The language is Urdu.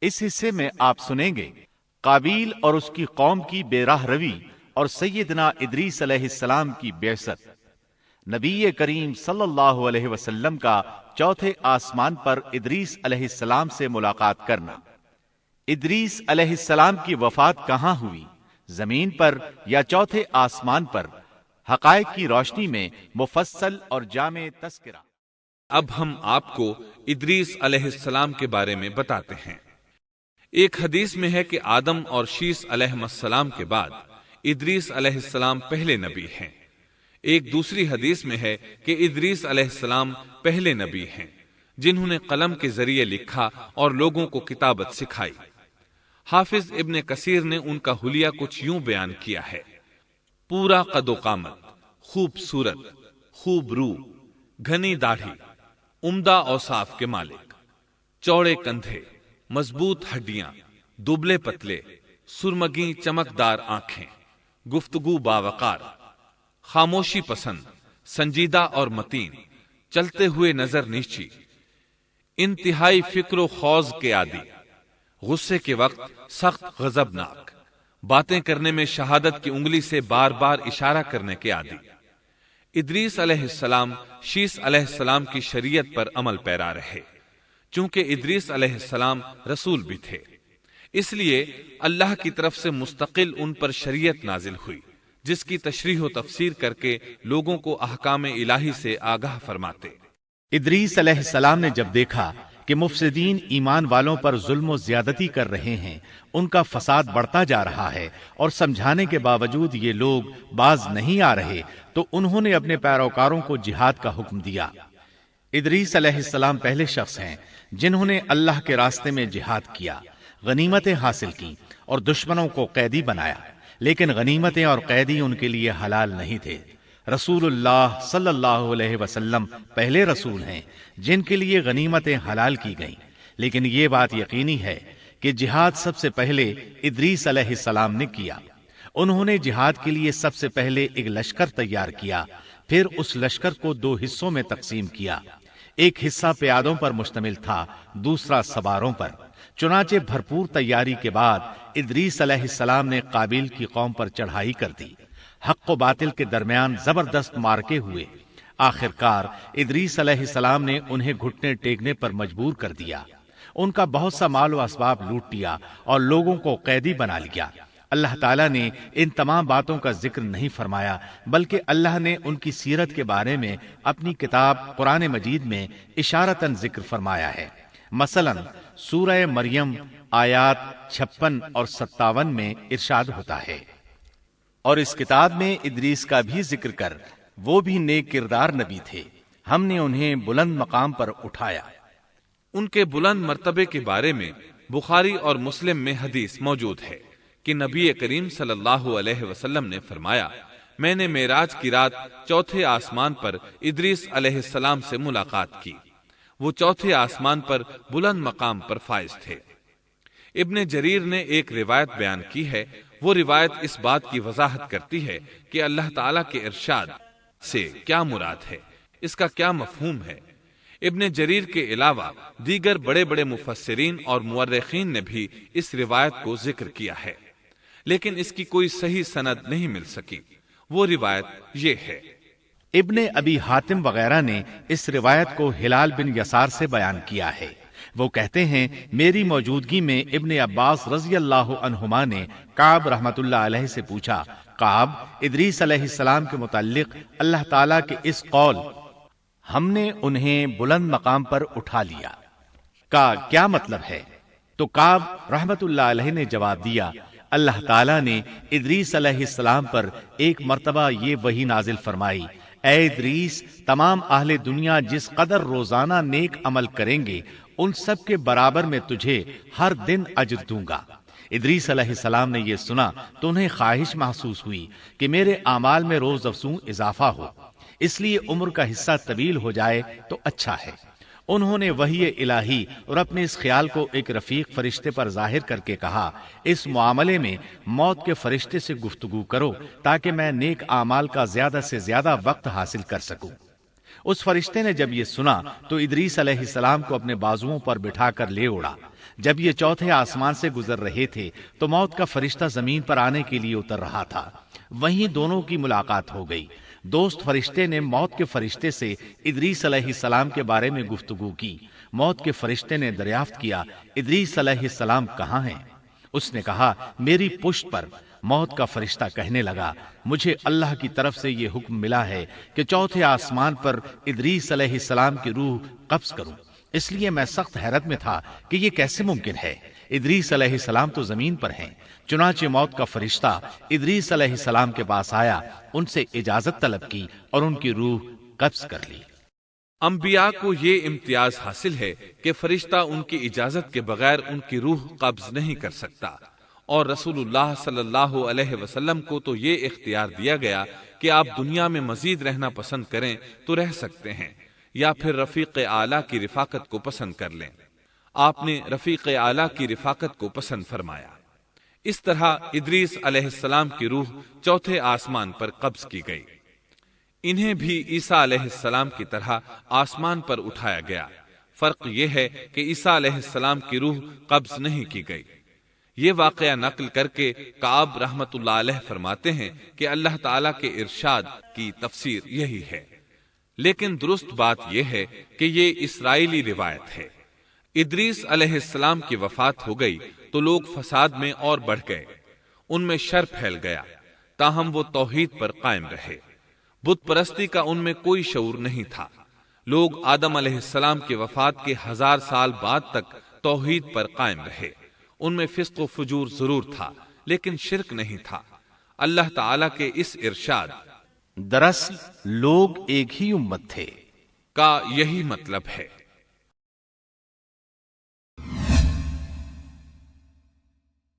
اس حصے میں آپ سنیں گے قابیل اور اس کی قوم کی بے راہ روی اور سیدنا ادریس علیہ السلام کی بعثت، نبی کریم صلی اللہ علیہ وسلم کا چوتھے آسمان پر ادریس علیہ السلام سے ملاقات کرنا، ادریس علیہ السلام کی وفات کہاں ہوئی، زمین پر یا چوتھے آسمان پر، حقائق کی روشنی میں مفصل اور جامع تذکرہ۔ اب ہم آپ کو ادریس علیہ السلام کے بارے میں بتاتے ہیں۔ ایک حدیث میں ہے کہ آدم اور شیس علیہ السلام کے بعد ادریس علیہ السلام پہلے نبی ہیں۔ ایک دوسری حدیث میں ہے کہ ادریس علیہ السلام پہلے نبی ہیں جنہوں نے قلم کے ذریعے لکھا اور لوگوں کو کتابت سکھائی۔ حافظ ابن کثیر نے ان کا حلیہ کچھ یوں بیان کیا ہے: پورا قد و قامت، خوبصورت، خوب رو، گھنی داڑھی، عمدہ اوصاف کے مالک، چوڑے کندھے، مضبوط ہڈیاں، دبلے پتلے، سرمگی چمکدار آنکھیں، گفتگو باوقار، خاموشی پسند، سنجیدہ اور متین، چلتے ہوئے نظر نیچی، انتہائی فکر و خوض کے عادی، غصے کے وقت سخت غضبناک، باتیں کرنے میں شہادت کی انگلی سے بار بار اشارہ کرنے کے عادی۔ ادریس علیہ السلام شیس علیہ السلام کی شریعت پر عمل پیرا رہے۔ چونکہ ادریس علیہ السلام رسول بھی تھے، اس لیے اللہ کی طرف سے مستقل ان پر شریعت نازل ہوئی، جس کی تشریح و تفسیر کر کے لوگوں کو احکام الہی سے آگاہ فرماتے۔ ادریس علیہ السلام نے جب دیکھا کہ مفسدین ایمان والوں پر ظلم و زیادتی کر رہے ہیں، ان کا فساد بڑھتا جا رہا ہے اور سمجھانے کے باوجود یہ لوگ باز نہیں آ رہے، تو انہوں نے اپنے پیروکاروں کو جہاد کا حکم دیا۔ ادریس علیہ السلام پہلے شخص ہیں جنہوں نے اللہ کے راستے میں جہاد کیا، غنیمتیں حاصل کی اور دشمنوں کو قیدی بنایا، لیکن غنیمتیں اور قیدی ان کے لیے حلال نہیں تھے۔ رسول اللہ صلی اللہ علیہ وسلم پہلے رسول ہیں جن کے لیے غنیمتیں حلال کی گئیں، لیکن یہ بات یقینی ہے کہ جہاد سب سے پہلے ادریس علیہ السلام نے کیا۔ انہوں نے جہاد کے لیے سب سے پہلے ایک لشکر تیار کیا، پھر اس لشکر کو 2 حصوں میں تقسیم کیا۔ ایک حصہ پیادوں پر مشتمل تھا، دوسرا سواروں پر۔ چنانچہ بھرپور تیاری کے بعد ادریس علیہ السلام نے قابیل کی قوم پر چڑھائی کر دی۔ حق و باطل کے درمیان زبردست مارکے ہوئے۔ آخرکار ادریس علیہ السلام نے انہیں گھٹنے ٹیکنے پر مجبور کر دیا۔ ان کا بہت سا مال و اسباب لوٹ لیا اور لوگوں کو قیدی بنا لیا۔ اللہ تعالیٰ نے ان تمام باتوں کا ذکر نہیں فرمایا، بلکہ اللہ نے ان کی سیرت کے بارے میں اپنی کتاب قرآن مجید میں اشارتاً ذکر فرمایا ہے۔ مثلا سورہ مریم آیات 56 اور 57 میں ارشاد ہوتا ہے: اور اس کتاب میں ادریس کا بھی ذکر کر، وہ بھی نیک کردار نبی تھے، ہم نے انہیں بلند مقام پر اٹھایا۔ ان کے بلند مرتبے کے بارے میں بخاری اور مسلم میں حدیث موجود ہے کہ نبی کریم صلی اللہ علیہ وسلم نے فرمایا: میں نے معراج کی رات چوتھے آسمان پر ادریس علیہ السلام سے ملاقات کی۔ وہ چوتھے آسمان پر بلند مقام پر فائز تھے۔ ابن جریر نے ایک روایت بیان کی ہے، وہ روایت اس بات کی وضاحت کرتی ہے کہ اللہ تعالیٰ کے ارشاد سے کیا مراد ہے، اس کا کیا مفہوم ہے۔ ابن جریر کے علاوہ دیگر بڑے بڑے مفسرین اور مورخین نے بھی اس روایت کو ذکر کیا ہے، لیکن اس کی کوئی صحیح سند نہیں مل سکی۔ وہ روایت یہ ہے: ابن ابی حاتم وغیرہ نے اس روایت کو ہلال بن یسار سے بیان کیا ہے۔ وہ کہتے ہیں میری موجودگی میں ابن عباس رضی اللہ عنہما نے کعب رحمت اللہ علیہ سے پوچھا: کعب، ادریس علیہ السلام کے متعلق اللہ تعالیٰ کے اس قول ہم نے انہیں بلند مقام پر اٹھا لیا کا کیا مطلب ہے؟ تو کعب رحمت اللہ علیہ نے جواب دیا: اللہ تعالیٰ نے ادریس علیہ السلام پر ایک مرتبہ یہ وحی نازل فرمائی: اے ادریس، تمام اہل دنیا جس قدر روزانہ نیک عمل کریں گے ان سب کے برابر میں تجھے ہر دن اجر دوں گا۔ ادریس علیہ السلام نے یہ سنا تو انہیں خواہش محسوس ہوئی کہ میرے اعمال میں روز افزوں اضافہ ہو، اس لیے عمر کا حصہ طویل ہو جائے تو اچھا ہے۔ انہوں نے وحی الہی اور اپنے اس خیال کو ایک رفیق فرشتے پر ظاہر کر کے کہا: اس معاملے میں موت کے فرشتے سے گفتگو کرو تاکہ میں نیک اعمال کا زیادہ سے زیادہ وقت حاصل کر سکوں۔ اس فرشتے نے جب یہ سنا تو ادریس علیہ السلام کو اپنے بازوؤں پر بٹھا کر لے اڑا۔ جب یہ چوتھے آسمان سے گزر رہے تھے تو موت کا فرشتہ زمین پر آنے کے لیے اتر رہا تھا۔ وہیں دونوں کی ملاقات ہو گئی۔ دوست فرشتے نے موت کے فرشتے سے ادریس علیہ السلام کے بارے میں گفتگو کی۔ موت کے فرشتے نے دریافت کیا، ادریس علیہ السلام کہاں ہیں؟ اس نے کہا، میری پشت پر۔ موت کا فرشتہ کہنے لگا، مجھے اللہ کی طرف سے یہ حکم ملا ہے کہ چوتھے آسمان پر ادریس علیہ السلام کی روح قبض کروں، اس لیے میں سخت حیرت میں تھا کہ یہ کیسے ممکن ہے۔ ادریس علیہ السلام تو زمین پر ہیں۔ چنانچہ موت کا فرشتہ ادریس علیہ السلام کے پاس آیا، ان سے اجازت طلب کی اور ان کی روح قبض کر لی۔ انبیاء کو یہ امتیاز حاصل ہے کہ فرشتہ ان کی اجازت کے بغیر ان کی روح قبض نہیں کر سکتا، اور رسول اللہ صلی اللہ علیہ وسلم کو تو یہ اختیار دیا گیا کہ آپ دنیا میں مزید رہنا پسند کریں تو رہ سکتے ہیں، یا پھر رفیق اعلیٰ کی رفاقت کو پسند کر لیں۔ آپ نے رفیق اعلیٰ کی رفاقت کو پسند فرمایا۔ اس طرح ادریس علیہ السلام کی روح چوتھے آسمان پر قبض کی گئی۔ انہیں بھی عیسیٰ علیہ السلام کی طرح آسمان پر اٹھایا گیا۔ فرق یہ ہے کہ عیسیٰ علیہ السلام کی روح قبض نہیں کی گئی۔ یہ واقعہ نقل کر کے کعب رحمت اللہ علیہ فرماتے ہیں کہ اللہ تعالیٰ کے ارشاد کی تفسیر یہی ہے، لیکن درست بات یہ ہے کہ یہ اسرائیلی روایت ہے۔ ادریس علیہ السلام کی وفات ہو گئی تو لوگ فساد میں اور بڑھ گئے، ان میں شر پھیل گیا، تاہم وہ توحید پر قائم رہے۔ بت پرستی کا ان میں کوئی شعور نہیں تھا۔ لوگ آدم علیہ السلام کی وفات کے 1000 سال بعد تک توحید پر قائم رہے۔ ان میں فسق و فجور ضرور تھا، لیکن شرک نہیں تھا۔ اللہ تعالیٰ کے اس ارشاد دراصل لوگ ایک ہی امت تھے کا یہی مطلب ہے۔